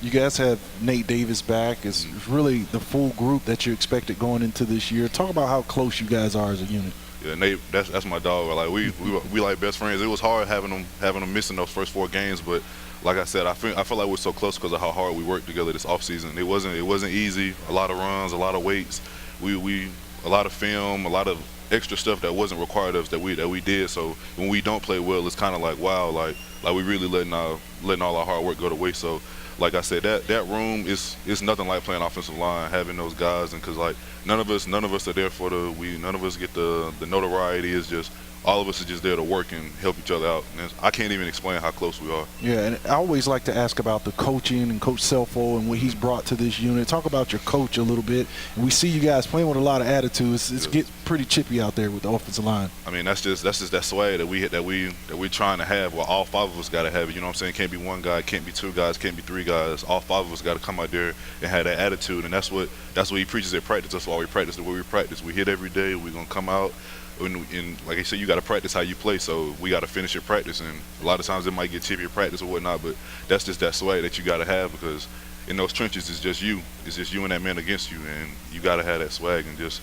You guys have Nate Davis back. It's really the full group that you expected going into this year. Talk about how close you guys are as a unit. Yeah, Nate, that's my dog. Like we like best friends. It was hard having them missing those first 4 games, but like I said, I feel like we're so close because of how hard we worked together this offseason. It wasn't easy. A lot of runs, a lot of weights. We a lot of film, a lot of extra stuff that wasn't required of us that we did. So when we don't play well, it's kind of like wow, like we really letting all our hard work go to waste. So. Like I said, that room is nothing like playing offensive line, having those guys, and because like none of us are there for none of us get the notoriety. It's just all of us are just there to work and help each other out. And I can't even explain how close we are. Yeah, and I always like to ask about the coaching and Coach Selfo and what he's brought to this unit. Talk about your coach a little bit. And we see you guys playing with a lot of attitude. It gets pretty chippy out there with the offensive line. I mean, that's just that swag that we're trying to have. Well, all 5 of us got to have it. You know what I'm saying? Can't be 1 guy, can't be 2 guys, can't be 3 guys. All 5 of us got to come out there and have that attitude. And that's what he preaches at practice. That's why we practice the way we practice. We hit every day. We're gonna come out. And like I said, you got to practice how you play, so we got to finish your practice. And a lot of times it might get chippy at practice or whatnot, but that's just that swag that you got to have because in those trenches it's just you and that man against you, and you got to have that swag and just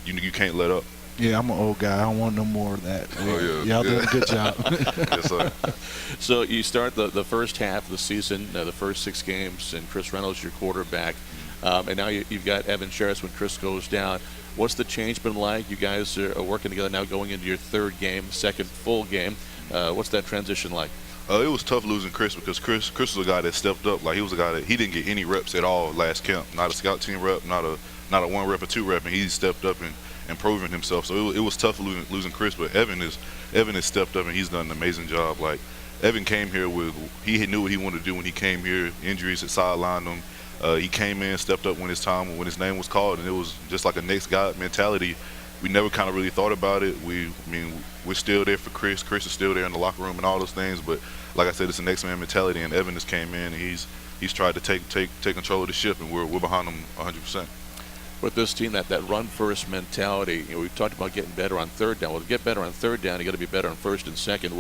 you can't let up. Yeah, I'm an old guy. I don't want no more of that. Oh, Y'all doing a good job. Yes, sir. So you start the first half of the season, the first 6 games, and Chris Reynolds your quarterback. And now you've got Evan Sherris when Chris goes down. What's the change been like? You guys are working together now going into your 3rd game, 2nd full game. What's that transition like? It was tough losing Chris because Chris was a guy that stepped up. Like he was a guy that he didn't get any reps at all last camp. Not a scout team rep, not a 1 rep or 2 rep, and he stepped up and proven himself. So it was tough losing Chris, but Evan has stepped up and he's done an amazing job. Like Evan came here he knew what he wanted to do when he came here. Injuries had sidelined him. He came in, stepped up when his name was called, and it was just like a next guy mentality. we never kind of really thought about it. We're still there for Chris. Chris is still there in the locker room and all those things. But like I said, it's a next man mentality, and Evan just came in and he's tried to take control of the ship, and we're behind him 100%. With this team, that run first mentality, we've talked about getting better on third down. Well, to get better on third down, you got to be better on first and second.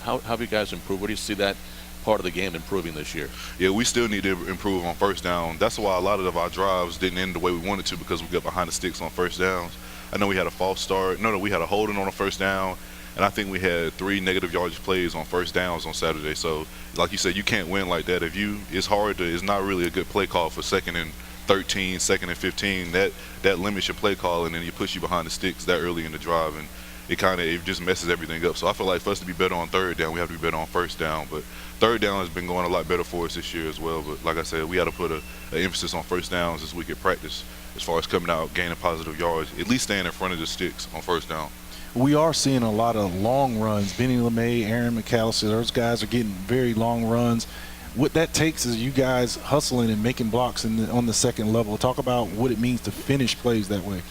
How have you guys improved? Where do you see that part of the game improving this year? Yeah, we still need to improve on first down. That's why a lot of our drives didn't end the way we wanted to, because we got behind the sticks on first downs. I know we had a false start. No, we had a holding on a first down, and I think we had 3 negative yardage plays on first downs on Saturday. So, like you said, you can't win like that. It's not really a good play call for 2nd and 13, 2nd and 15. That limits your play call, and then you push you behind the sticks that early in the drive, and it just messes everything up. So I feel like for us to be better on third down, we have to be better on first down. But third down has been going a lot better for us this year as well. But like I said, we got to put an emphasis on first downs this week at practice, as far as coming out, gaining positive yards, at least staying in front of the sticks on first down. We are seeing a lot of long runs. Benny LeMay, Aaron McAllister, those guys are getting very long runs. What that takes is you guys hustling and making blocks on the second level. Talk about what it means to finish plays that way.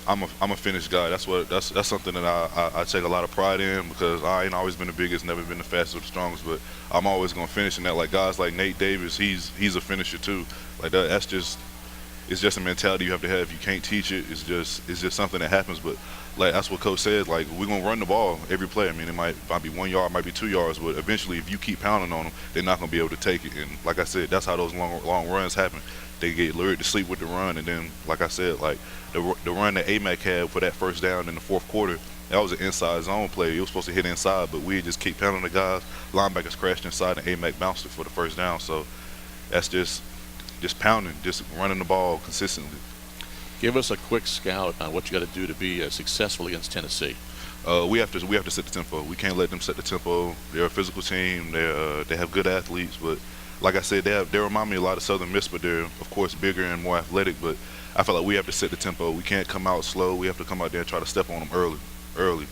I'm a finished guy. That's something that I take a lot of pride in, because I ain't always been the biggest, never been the fastest or the strongest, but I'm always gonna finish in that. Like guys like Nate Davis, he's a finisher too. Like it's just a mentality you have to have. You can't teach it. It's just something that happens. But like that's what Coach said. Like we're gonna run the ball every play. I mean, it might be 1 yard, might be 2 yards, but eventually, if you keep pounding on them, they're not gonna be able to take it. And like I said, that's how those long runs happen. They get lured to sleep with the run, and then like I said, like the run that AMAC had for that first down in the fourth quarter, that was an inside zone play. It was supposed to hit inside, but we just keep pounding the guys. Linebackers crashed inside, and AMAC bounced it for the first down. So that's just pounding, just running the ball consistently. Give us a quick scout on what you got to do to be successful against Tennessee. We have to set the tempo. We can't let them set the tempo. They're a physical team. They have good athletes, but like I said, they remind me a lot of Southern Miss, but they're of course bigger and more athletic. But I feel like we have to set the tempo. We can't come out slow. We have to come out there and try to step on them early.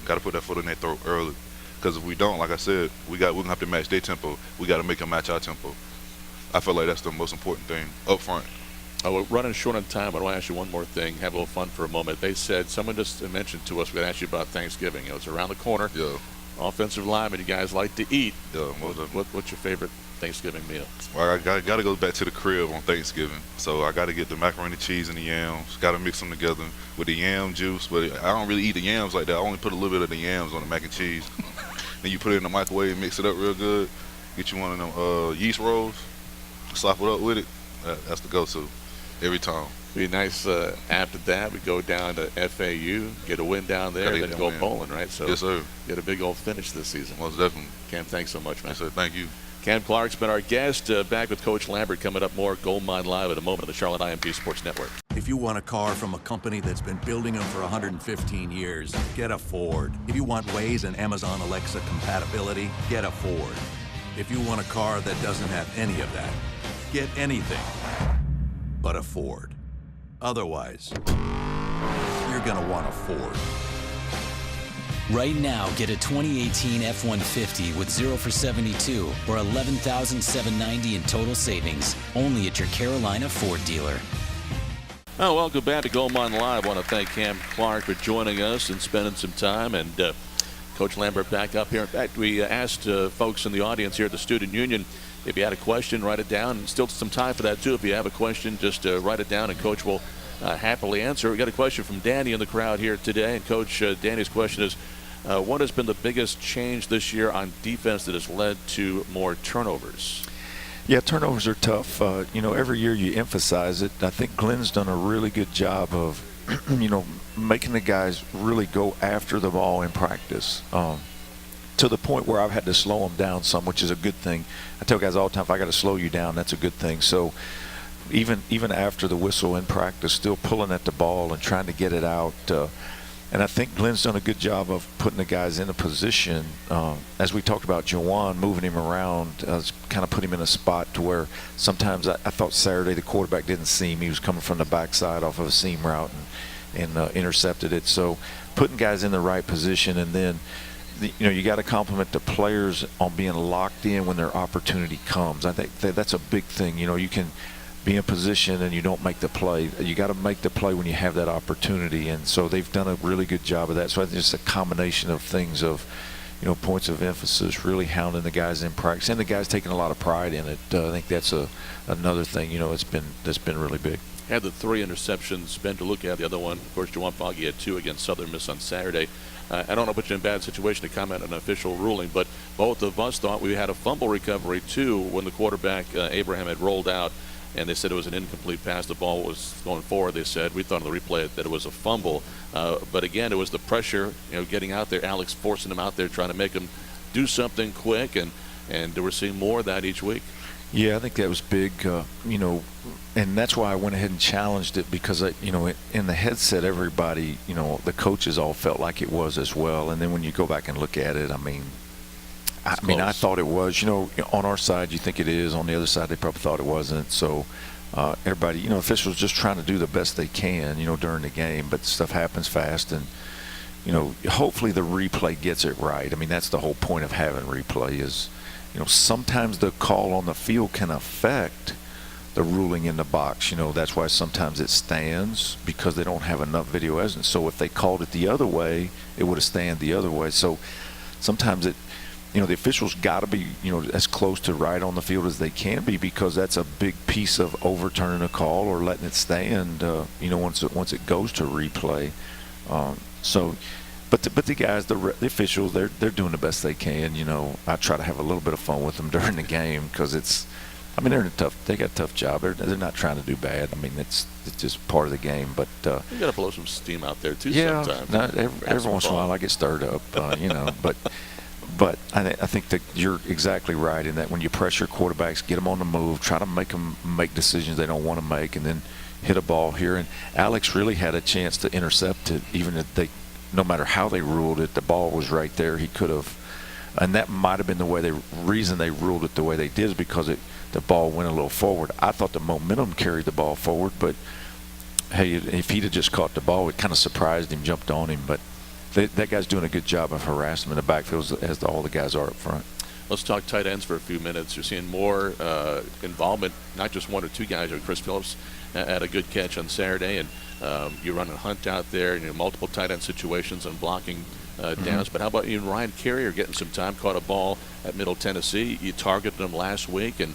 Got to put that foot in their throat early, because if we don't, like I said, we're gonna have to match their tempo. We got to make them match our tempo. I feel like that's the most important thing up front. We're running short on time, but I want to ask you one more thing. Have a little fun for a moment. They said, someone just mentioned to us, we're going to ask you about Thanksgiving. It's around the corner. Yeah. Offensive lineman, you guys like to eat. Yeah. What's your favorite Thanksgiving meal? Well, I got to go back to the crib on Thanksgiving. So I got to get the macaroni, cheese, and the yams. Got to mix them together with the yam juice. But I don't really eat the yams like that. I only put a little bit of the yams on the mac and cheese. Then you put it in the microwave and mix it up real good. Get you one of them yeast rolls. Slap it up with it. That's the go-to every time. Be nice. After that, we go down to FAU, get a win down there, then go bowling, right? So yes, sir. Get a big old finish this season. Most definitely. Cam, thanks so much, man. Yes, sir. Thank you. Cam Clark's been our guest. Back with Coach Lambert coming up more. Gold Mine Live at a moment on the Charlotte IMG Sports Network. If you want a car from a company that's been building them for 115 years, get a Ford. If you want Waze and Amazon Alexa compatibility, get a Ford. If you want a car that doesn't have any of that, get anything but a Ford. Otherwise, you're gonna want a Ford. Right now, get a 2018 F-150 with 0 for 72 or $11,790 in total savings, only at your Carolina Ford dealer. Oh, welcome back to Gold Mine Live. I want to thank Cam Clark for joining us and spending some time. And Coach Lambert back up here. In fact, we asked folks in the audience here at the Student Union, if you had a question, write it down. And still some time for that, too. If you have a question, just write it down, and Coach will happily answer. We got a question from Danny in the crowd here today. And, Coach, Danny's question is, what has been the biggest change this year on defense that has led to more turnovers? Yeah, turnovers are tough. Every year you emphasize it. I think Glenn's done a really good job of, making the guys really go after the ball in practice. To the point where I've had to slow them down some, which is a good thing. I tell guys all the time, if I got to slow you down, that's a good thing. So even after the whistle in practice, still pulling at the ball and trying to get it out. And I think Glenn's done a good job of putting the guys in a position. As we talked about Jawan, moving him around, kind of put him in a spot to where sometimes I thought Saturday the quarterback didn't see him. He was coming from the backside off of a seam route and intercepted it. So putting guys in the right position, and then you got to compliment the players on being locked in when their opportunity comes. I think that's a big thing. You can be in position and you don't make the play. You got to make the play when you have that opportunity, and so they've done a really good job of that. So I think it's a combination of things of, points of emphasis, really hounding the guys in practice, and the guys taking a lot of pride in it. I think that's another thing, that's been really big. Had the 3 interceptions. Ben DeLuca had the other one. Of course, Juwan Foggy had 2 against Southern Miss on Saturday. I don't know if you're in a bad situation to comment on an official ruling, but both of us thought we had a fumble recovery, too, when the quarterback, Abraham, had rolled out, and they said it was an incomplete pass. The ball was going forward, they said. We thought on the replay that it was a fumble. But, again, it was the pressure, getting out there, Alex forcing him out there, trying to make him do something quick, and we're seeing more of that each week. Yeah, I think that was big, and that's why I went ahead and challenged it, because, in the headset, everybody, the coaches all felt like it was as well. And then when you go back and look at it, I thought it was. On our side, you think it is. On the other side, they probably thought it wasn't. So everybody, officials just trying to do the best they can, during the game. But stuff happens fast, and, hopefully the replay gets it right. That's the whole point of having replay is, sometimes the call on the field can affect the ruling in the box. That's why sometimes it stands, because they don't have enough video evidence. So if they called it the other way, it would have stand the other way. So sometimes the officials got to be, as close to right on the field as they can be, because that's a big piece of overturning a call or letting it stand, once it goes to replay. But the guys, the officials, they're doing the best they can. I try to have a little bit of fun with them during the game, because they got a tough job. They're not trying to do bad. It's just part of the game. But you got to blow some steam out there too. Yeah, sometimes. Every once in a while I get stirred up. But I think that you're exactly right in that when you pressure quarterbacks, get them on the move, try to make them make decisions they don't want to make, and then hit a ball here. And Alex really had a chance to intercept it, even if no matter how they ruled it, the ball was right there. He could have, and that might have been the reason they ruled it the way they did, is because the ball went a little forward. I thought the momentum carried the ball forward, but hey, if he'd have just caught the ball, it kind of surprised him, jumped on him. But that guy's doing a good job of harassing him in the backfield, as all the guys are up front. Let's talk tight ends for a few minutes. You're seeing more involvement, not just 1 or 2 guys. Chris Phillips had a good catch on Saturday, and you're running Hunt out there, multiple tight end situations and blocking downs. But how about you and Ryan Carrier getting some time? Caught a ball at Middle Tennessee. You targeted him last week, and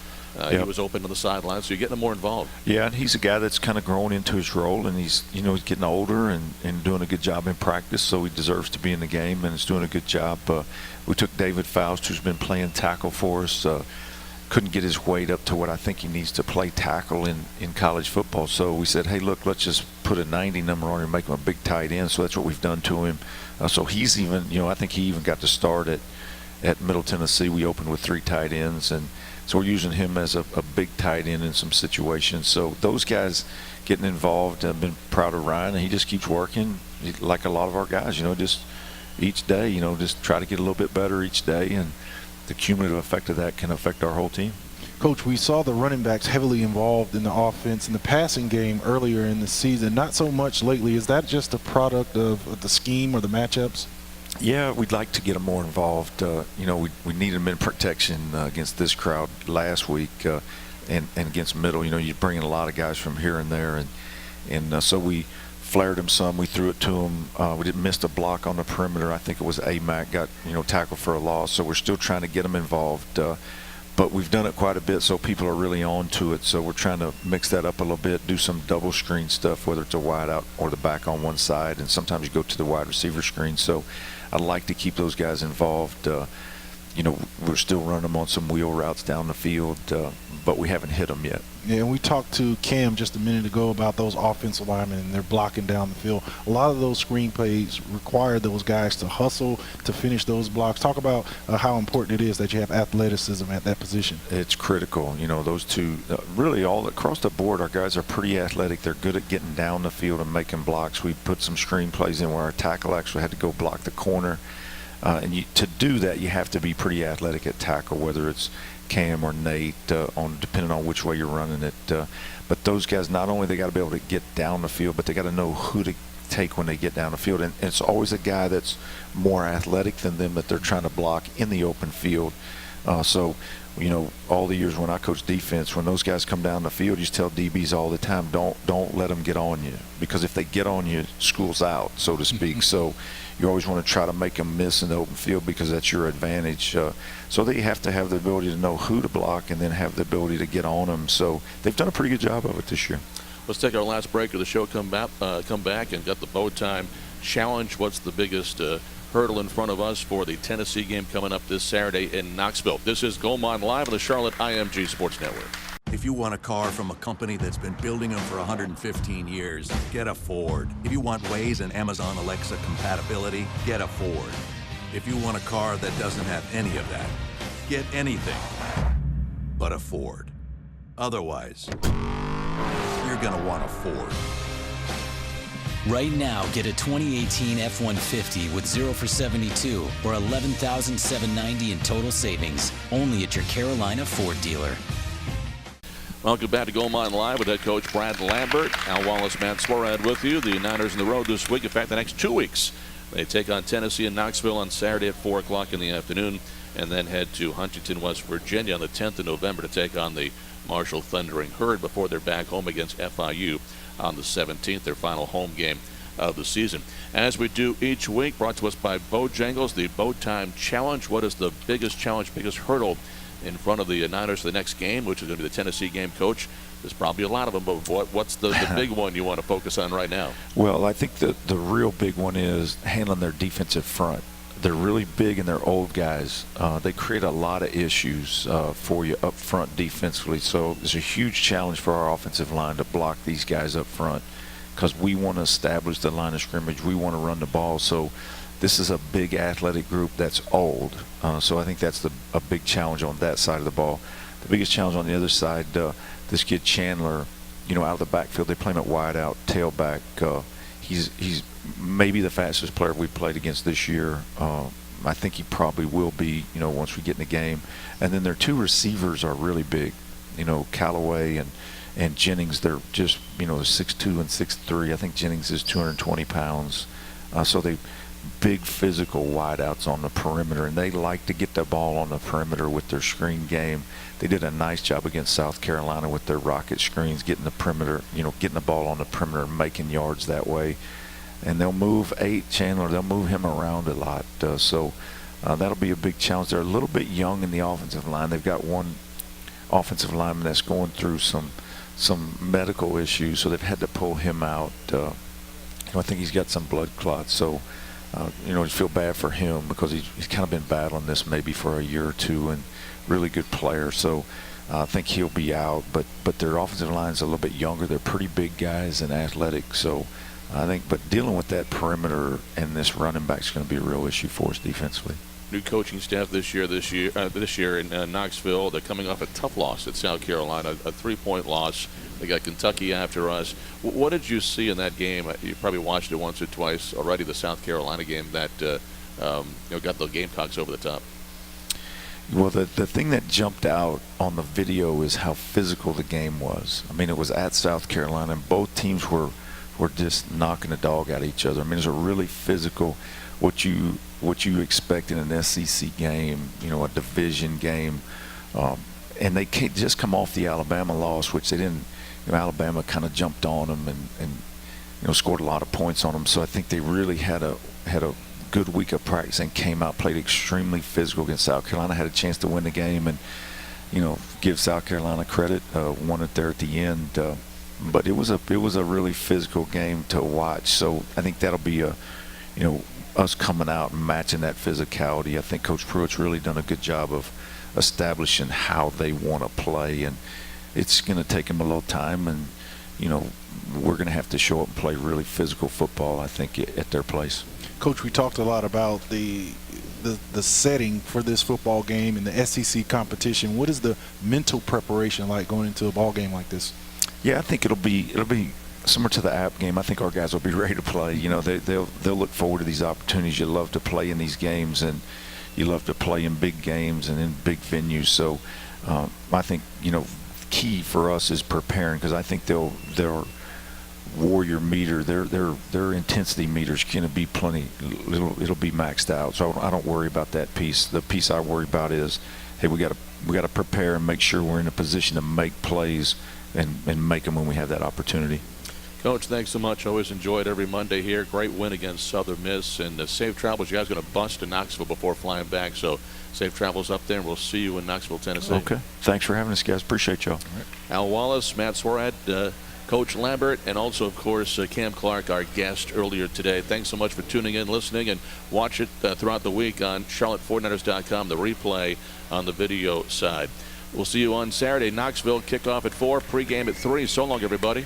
he was open to the sideline, so you're getting him more involved. Yeah, and he's a guy that's kind of growing into his role, and he's getting older and doing a good job in practice, so he deserves to be in the game, and is doing a good job. We took David Faust, who's been playing tackle for us. Couldn't get his weight up to what I think he needs to play tackle in college football. So we said, hey, look, let's just put a 90 number on him and make him a big tight end. So that's what we've done to him. So he's even, I think he even got to start at Middle Tennessee. We opened with 3 tight ends, and so we're using him as a big tight end in some situations. So those guys getting involved. I've been proud of Ryan, and he just keeps working like a lot of our guys, just each day, just try to get a little bit better each day, and the cumulative effect of that can affect our whole team. Coach, we saw the running backs heavily involved in the offense in the passing game earlier in the season, not so much lately. Is that just a product of the scheme or the matchups? Yeah, we'd like to get them more involved. We needed them in protection against this crowd last week, and against Middle. You bring in a lot of guys from here and there, and so we flared him some. We threw it to him. We didn't miss a block on the perimeter. I think it was Amac got tackled for a loss. So we're still trying to get them involved. But we've done it quite a bit, so people are really on to it. So we're trying to mix that up a little bit, do some double screen stuff, whether it's a wide out or the back on one side, and sometimes you go to the wide receiver screen. So I'd like to keep those guys involved. We're still running them on some wheel routes down the field, but we haven't hit them yet. Yeah, and we talked to Cam just a minute ago about those offensive linemen, and they're blocking down the field. A lot of those screen plays require those guys to hustle to finish those blocks. Talk about how important it is that you have athleticism at that position. It's critical. Those two, really all across the board, our guys are pretty athletic. They're good at getting down the field and making blocks. We put some screen plays in where our tackle actually had to go block the corner. To do that, you have to be pretty athletic at tackle, whether it's Cam or Nate, depending on which way you're running it. But those guys, not only they got to be able to get down the field, but they got to know who to take when they get down the field. And it's always a guy that's more athletic than them that they're trying to block in the open field. So, you know, all the years when I coached defense, when those guys come down the field, you just tell DBs all the time, don't let them get on you, because if they get on you, school's out, so to speak. So you always want to try to make them miss in the open field, because that's your advantage. So they have to have the ability to know who to block and then have the ability to get on them. So they've done a pretty good job of it this year. Let's take our last break of the show. Come back and got the Bow Time Challenge. What's the biggest hurdle in front of us for the Tennessee game coming up this Saturday in Knoxville? This is Goldmine Live on the Charlotte IMG Sports Network. If you want a car from a company that's been building them for 115 years, get a Ford. If you want Waze and Amazon Alexa compatibility, get a Ford. If you want a car that doesn't have any of that, get anything but a Ford. Otherwise, you're going to want a Ford. Right now, get a 2018 F-150 with 0 for 72 or $11,790 in total savings, only at your Carolina Ford dealer. Welcome back to Goldmine Live with head coach Brad Lambert. Al Wallace, Matt Swarad with you. The Niners on the road this week. In fact, the next 2 weeks. They take on Tennessee and Knoxville on Saturday at 4 o'clock in the afternoon, and then head to Huntington, West Virginia on the 10th of November to take on the Marshall Thundering Herd before they're back home against FIU on the 17th, their final home game of the season. As we do each week, brought to us by Bojangles, the Bow Time Challenge. What is the biggest challenge, biggest hurdle in front of the Niners for the next game, which is going to be the Tennessee game, Coach? There's probably a lot of them, but what's the big one you want to focus on right now? Well, I think the real big one is handling their defensive front. They're really big and they're old guys. They create a lot of issues for you up front defensively. So it's a huge challenge for our offensive line to block these guys up front, because we want to establish the line of scrimmage. We want to run the ball. So this is a big athletic group that's old. So I think that's a big challenge on that side of the ball. The biggest challenge on the other side, this kid Chandler, you know, out of the backfield, they play him at wide out, tailback. He's maybe the fastest player we've played against this year. I think he probably will be, you know, once we get in the game. And then their two receivers are really big, you know, Callaway and Jennings. They're just, you know, 6'2" and 6'3". I think Jennings is 220 pounds. So they big physical wideouts on the perimeter, and they like to get the ball on the perimeter with their screen game. They did a nice job against South Carolina with their rocket screens, getting the perimeter, you know, getting the ball on the perimeter and making yards that way. And they'll move Chandler, they'll move him around a lot. So that'll be a big challenge. They're a little bit young in the offensive line. They've got one offensive lineman that's going through some medical issues, so they've had to pull him out. I think he's got some blood clots. So you know, I feel bad for him, because he's kind of been battling this maybe for a year or two, and really good player. So I think he'll be out. But their offensive line's a little bit younger. They're pretty big guys and athletic. So I think, but dealing with that perimeter and this running back is going to be a real issue for us defensively. New coaching staff this year in Knoxville. They're coming off a tough loss at South Carolina, a 3-point loss. They got Kentucky after us. What did you see in that game? You probably watched it once or twice already, the South Carolina game that got the Gamecocks over the top. Well, the thing that jumped out on the video is how physical the game was. I mean, it was at South Carolina, and both teams were just knocking the dog out of each other. I mean, it was a really physical, what you expect in an SEC game, you know, a division game. And they can't just come off the Alabama loss, which they didn't. You know, Alabama kind of jumped on them and you know, scored a lot of points on them. So I think they really had a good week of practice and came out, played extremely physical against South Carolina, had a chance to win the game, and you know, give South Carolina credit, won it there at the end. But it was a really physical game to watch. So I think that'll be us coming out and matching that physicality. I think Coach Pruitt's really done a good job of establishing how they want to play, and it's going to take them a little time, and you know, we're going to have to show up and play really physical football, I think, at their place. Coach, we talked a lot about the setting for this football game and the SEC competition. What is the mental preparation like going into a ball game like this? Yeah, I think it'll be similar to the App game. I think our guys will be ready to play. You know, they'll look forward to these opportunities. You love to play in these games, and you love to play in big games and in big venues. So I think, you know, key for us is preparing, because I think warrior meter, their intensity meter's going to be plenty. It'll be maxed out. So I don't worry about that piece. The piece I worry about is, hey, we got to prepare and make sure we're in a position to make plays and make them when we have that opportunity. Coach, thanks so much. Always enjoy it every Monday here. Great win against Southern Miss, and safe travels. You guys are going to bust to Knoxville before flying back, so safe travels up there, and we'll see you in Knoxville, Tennessee. Okay. Thanks for having us, guys. Appreciate y'all. Right. Al Wallace, Matt Swarad, Coach Lambert, and also, of course, Cam Clark, our guest earlier today. Thanks so much for tuning in, listening, and watch it throughout the week on charlotte49ers.com, the replay on the video side. We'll see you on Saturday. Knoxville kickoff at 4, pregame at 3. So long, everybody.